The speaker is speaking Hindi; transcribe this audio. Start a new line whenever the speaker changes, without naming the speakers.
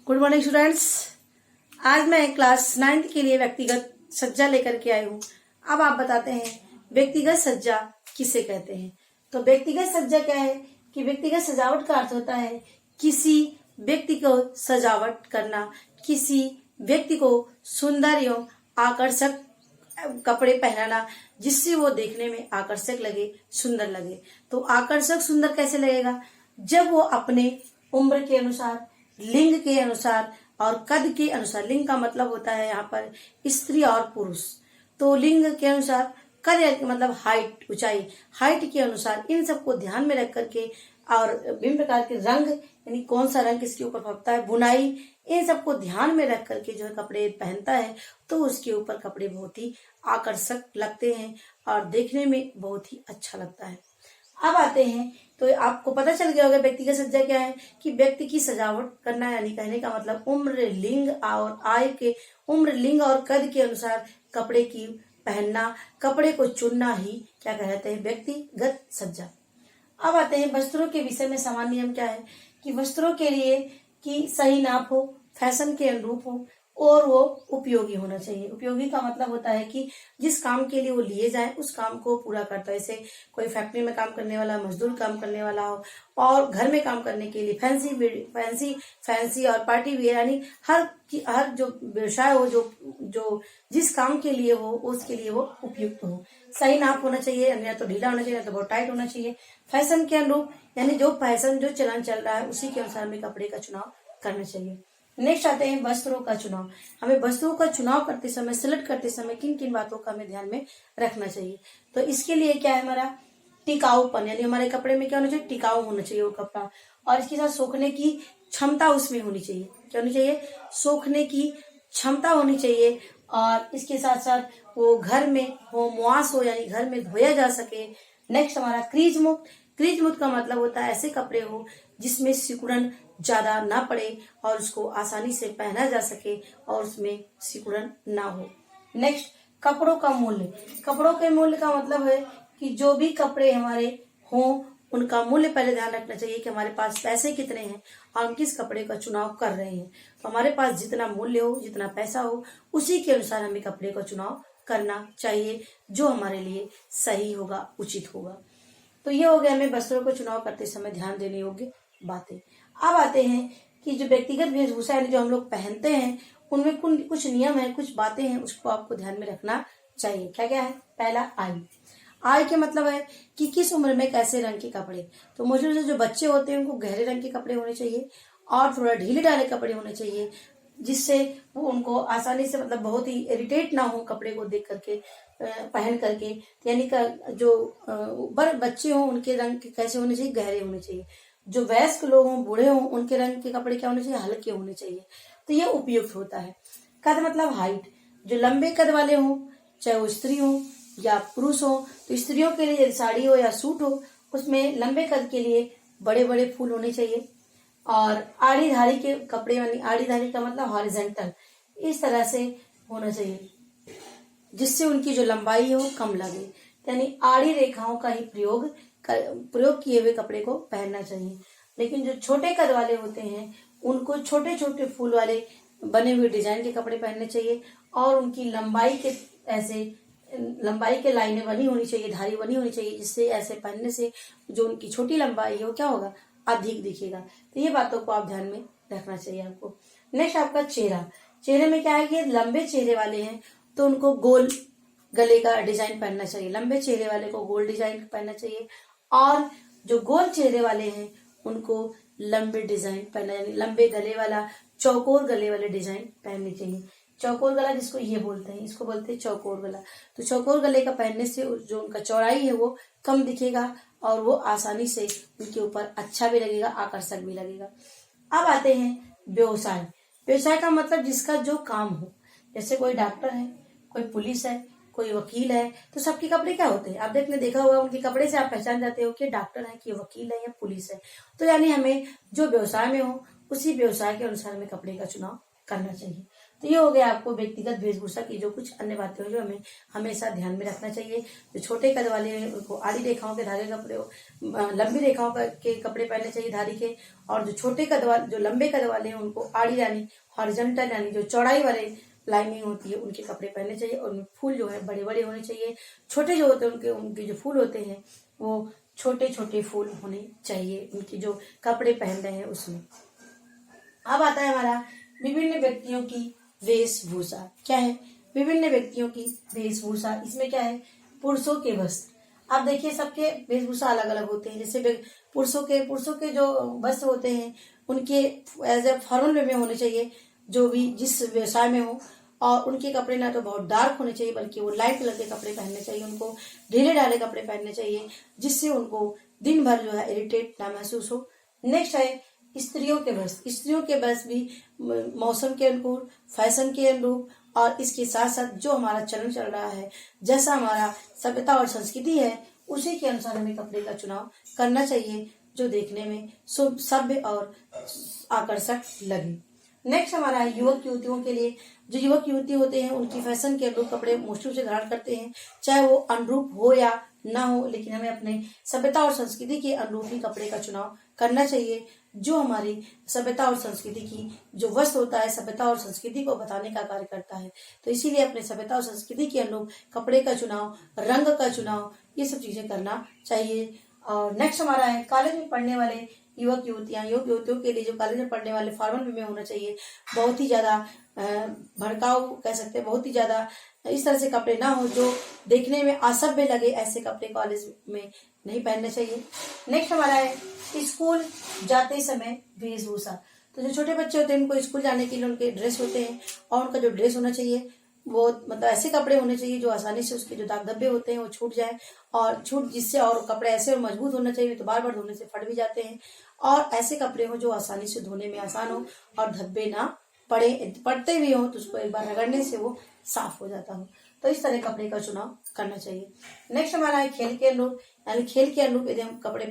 Good morning students. आज मैं क्लास 9th के लिए व्यक्तिगत सज्जा लेकर के आई हूँ। अब आप बताते हैं व्यक्तिगत सज्जा किसे कहते हैं। तो व्यक्तिगत सज्जा क्या है कि व्यक्तिगत सजावट का अर्थ होता है किसी व्यक्ति को सजावट करना, किसी व्यक्ति को सुंदर एवं आकर्षक कपड़े पहनाना जिससे वो देखने में आकर्षक लगे, सुंदर लगे। तो आकर्षक सुंदर कैसे लगेगा? जब वो अपने उम्र के अनुसार, लिंग के अनुसार और कद के अनुसार। लिंग का मतलब होता है यहाँ पर स्त्री और पुरुष। तो लिंग के अनुसार, कद मतलब हाइट, ऊंचाई, हाइट के अनुसार इन सबको ध्यान में रख करके और विभिन्न प्रकार के रंग, यानी कौन सा रंग किसके ऊपर फबता है, बुनाई, इन सबको ध्यान में रख करके जो है कपड़े पहनता है तो उसके ऊपर कपड़े बहुत ही आकर्षक लगते हैं और देखने में बहुत ही अच्छा लगता है। अब आते हैं तो आपको पता चल गया होगा व्यक्तिगत सज्जा क्या है कि व्यक्ति की सजावट करना, यानी कहने का मतलब उम्र, लिंग और आय के, उम्र, लिंग और कद के अनुसार कपड़े की पहनना, कपड़े को चुनना ही क्या कहते हैं, व्यक्तिगत सज्जा। अब आते हैं वस्त्रों के विषय में। सामान्य नियम क्या है कि वस्त्रों के लिए कि सही नाप हो, फैशन के अनुरूप हो और वो उपयोगी होना चाहिए। उपयोगी का मतलब होता है कि जिस काम के लिए वो लिए जाए उस काम को पूरा करता है। जैसे कोई फैक्ट्री में काम करने वाला, मजदूर काम करने वाला हो, और घर में काम करने के लिए फैंसी और पार्टी वेयर, यानी हर जो व्यवसाय हो, जो जिस काम के लिए हो उसके लिए वो उपयुक्त हो। सही नाप होना चाहिए, या तो ढीला होना चाहिए, या तो बहुत टाइट होना चाहिए। फैशन के अनुरूप, यानी जो फैशन, जो चलन चल रहा है उसी के अनुसार हमें कपड़े का चुनाव करना चाहिए। नेक्स्ट आते हैं वस्त्रों का चुनाव। हमें वस्त्रों का चुनाव करते समय, सिलेक्ट करते समय किन किन बातों का हमें ध्यान में रखना चाहिए। तो इसके लिए क्या है हमारा टिकाऊपन, यानी हमारे कपड़े में क्या होना चाहिए, टिकाऊ होना चाहिए वो कपड़ा, और इसके साथ सोखने की क्षमता उसमें होनी चाहिए। क्या होनी चाहिए? सोखने की क्षमता होनी चाहिए। और इसके साथ साथ वो घर में हो, मुआस हो, यानी घर में धोया जा सके। नेक्स्ट हमारा क्रीज मुक्त। क्रीज मुक्त का मतलब होता है ऐसे कपड़े हो जिसमें सिकुड़न ज्यादा ना पड़े और उसको आसानी से पहना जा सके और उसमें सिकुड़न ना हो। नेक्स्ट कपड़ों का मूल्य। कपड़ों के मूल्य का मतलब है कि जो भी कपड़े हमारे हों उनका मूल्य पहले ध्यान रखना चाहिए कि हमारे पास पैसे कितने हैं और हम किस कपड़े का चुनाव कर रहे हैं। तो हमारे पास जितना मूल्य हो, जितना पैसा हो, उसी के अनुसार हमें कपड़े का चुनाव करना चाहिए जो हमारे लिए सही होगा, उचित होगा। तो ये हो गया हमें वस्त्रों को चुनाव करते समय ध्यान देने योग्य बातें। अब आते हैं कि जो व्यक्तिगत वेशभूषा है, जो हम लोग पहनते हैं, उनमें कुछ नियम है, कुछ बातें हैं, उसको आपको ध्यान में रखना चाहिए। क्या क्या है? पहला आयु। आय के मतलब है कि किस उम्र में कैसे रंग के कपड़े। तो मुझे जो बच्चे होते हैं उनको गहरे रंग के कपड़े होने चाहिए और थोड़ा ढीले ढाले कपड़े होने चाहिए, जिससे वो उनको आसानी से, मतलब बहुत ही इरिटेट ना हो कपड़े को देख करके, पहन करके। यानी का जो बच्चे हों उनके रंग के कैसे होने चाहिए, गहरे होने चाहिए। जो वयस्क लोग हों, बूढ़े हों, उनके रंग के कपड़े क्या होने चाहिए, हल्के होने चाहिए। तो ये उपयुक्त होता है। कद मतलब हाइट। जो लंबे कद वाले हों, चाहे वो स्त्री हो या पुरुष हो, तो स्त्रियों के लिए साड़ी हो या सूट हो, उसमें लंबे कद के लिए बड़े बड़े फूल होने चाहिए। और आड़ी धाड़ी के कपड़े, यानी आड़ी धाड़ी का मतलब हॉरिजेंटल, इस तरह से होना चाहिए जिससे उनकी जो लंबाई है वो कम लगे। यानी आड़ी रेखाओं का ही प्रयोग किए हुए कपड़े को पहनना चाहिए। लेकिन जो छोटे कद वाले होते हैं उनको छोटे छोटे फूल वाले बने हुए डिजाइन के कपड़े पहनने चाहिए और उनकी लंबाई के लाइनें बनी होनी चाहिए, धारी बनी होनी चाहिए, जिससे ऐसे पहनने से जो उनकी छोटी लंबाई है वो क्या होगा, अधिक दिखेगा। तो ये बातों को आप ध्यान में रखना चाहिए आपको। नेक्स्ट आपका चेहरा। चेहरे में क्या है कि लंबे चेहरे वाले हैं तो उनको गोल गले का डिजाइन पहनना चाहिए। लंबे चेहरे वाले को गोल डिजाइन पहनना चाहिए और जो गोल चेहरे वाले हैं उनको लंबे डिजाइन पहनना, यानी लंबे गले वाला, चौकोर गले वाले डिजाइन पहनने चाहिए। चौकोर गला जिसको ये बोलते हैं, इसको बोलते हैं चौकोर गला। तो चौकोर गले का पहनने से जो उनका चौड़ाई है वो कम दिखेगा और वो आसानी से उनके ऊपर अच्छा भी लगेगा, आकर्षक भी लगेगा। अब आते हैं व्यवसाय। व्यवसाय का मतलब जिसका जो काम हो। जैसे कोई डॉक्टर है, कोई पुलिस है, कोई वकील है, तो सबके कपड़े क्या होते हैं, आप देखा होगा, उनके कपड़े से आप पहचान जाते हो कि डॉक्टर है, कि वकील है या पुलिस है। तो यानी हमें जो व्यवसाय में हो उसी व्यवसाय के अनुसार हमें कपड़े का चुनाव करना चाहिए। तो ये हो गया आपको व्यक्तिगत वेशभूषा की जो कुछ अन्य बातें हो जो हमें हमेशा ध्यान में रखना चाहिए। जो छोटे कद वाले हैं उनको आड़ी रेखाओं के धागे कपड़े, लंबी रेखाओं के कपड़े पहनने चाहिए धारी के, और जो छोटे कद वाले, जो लंबे कद वाले हैं उनको आड़ी यानी हॉरिजॉन्टल यानी जो चौड़ाई वाले लाइनिंग होती है उनके कपड़े पहनने चाहिए, और उनमें फूल जो है बड़े बड़े होने चाहिए। छोटे जो होते हैं उनके जो फूल होते हैं वो छोटे छोटे फूल होने चाहिए उनकी जो कपड़े पहन रहे हैं उसमें। अब आता है हमारा विभिन्न व्यक्तियों की वेशभूषा। क्या है? विभिन्न व्यक्तियों की वेशभूषा। इसमें क्या है? पुरुषों के वस्त्र। अब देखिए सबके वेशभूषा अलग अलग होते हैं। जैसे पुरुषों के जो वस्त्र होते हैं उनके एज ए फॉर्मल वे में होने चाहिए, जो भी जिस व्यवसाय में हो, और उनके कपड़े ना तो बहुत डार्क होने चाहिए बल्कि वो लाइट कलर के कपड़े पहनने चाहिए। उनको ढीले ढाले कपड़े पहनने चाहिए जिससे उनको दिन भर जो है इरिटेट ना महसूस हो। नेक्स्ट है स्त्रियों के वस्त्र। स्त्रियों के वस्त्र भी मौसम के अनुकूल, फैशन के अनुरूप, और इसके साथ साथ जो हमारा चलन चल रहा है, जैसा हमारा सभ्यता और संस्कृति है उसी के अनुसार हमें कपड़े का चुनाव करना चाहिए जो देखने में शुभ, सभ्य और आकर्षक लगे। नेक्स्ट हमारा है युवक युवतियों के लिए। जो युवक युवती होते हैं उनकी फैशन के अनुरूप कपड़े मुश्किल से धारण करते हैं, चाहे वो अनुरूप हो या ना हो, लेकिन हमें अपने सभ्यता और संस्कृति के अनुरूप ही कपड़े का चुनाव करना चाहिए। जो हमारी सभ्यता और संस्कृति की जो वस्त्र होता है सभ्यता और संस्कृति को बताने का कार्य करता है, तो इसीलिए अपने सभ्यता और संस्कृति के अनुरूप कपड़े का चुनाव, रंग का चुनाव, ये सब चीजें करना चाहिए। और नेक्स्ट हमारा है कॉलेज में पढ़ने वाले युवक युवतियों के लिए जो कॉलेज में पढ़ने वाले फॉर्मल वे में होना चाहिए। बहुत ही ज्यादा भड़काऊ कह सकते हैं, बहुत ही ज्यादा इस तरह से कपड़े ना हो जो देखने में असभ्य लगे, ऐसे कपड़े कॉलेज में नहीं पहनने चाहिए। नेक्स्ट हमारा है स्कूल जाते समय वेशभूषा। तो जो छोटे बच्चे होते हैं उनको स्कूल जाने के लिए उनके ड्रेस होते हैं, और उनका जो ड्रेस होना चाहिए वो मतलब ऐसे कपड़े होने चाहिए जो आसानी से उसके जो दाग धब्बे होते हैं वो छूट जाए, और छूट जिससे, और कपड़े ऐसे और मजबूत होना चाहिए तो बार बार धोने से फट भी जाते हैं, और ऐसे कपड़े हो जो आसानी से धोने में आसान हो और धब्बे ना पड़ते भी हो तो उसको एक बार रगड़ने से वो साफ हो जाता हो। तो इस तरह कपड़े का चुनाव करना चाहिए। नेक्स्ट हमारा है खेल के अनुरूप, यानी खेल के अनुरूप यदि हम कपड़े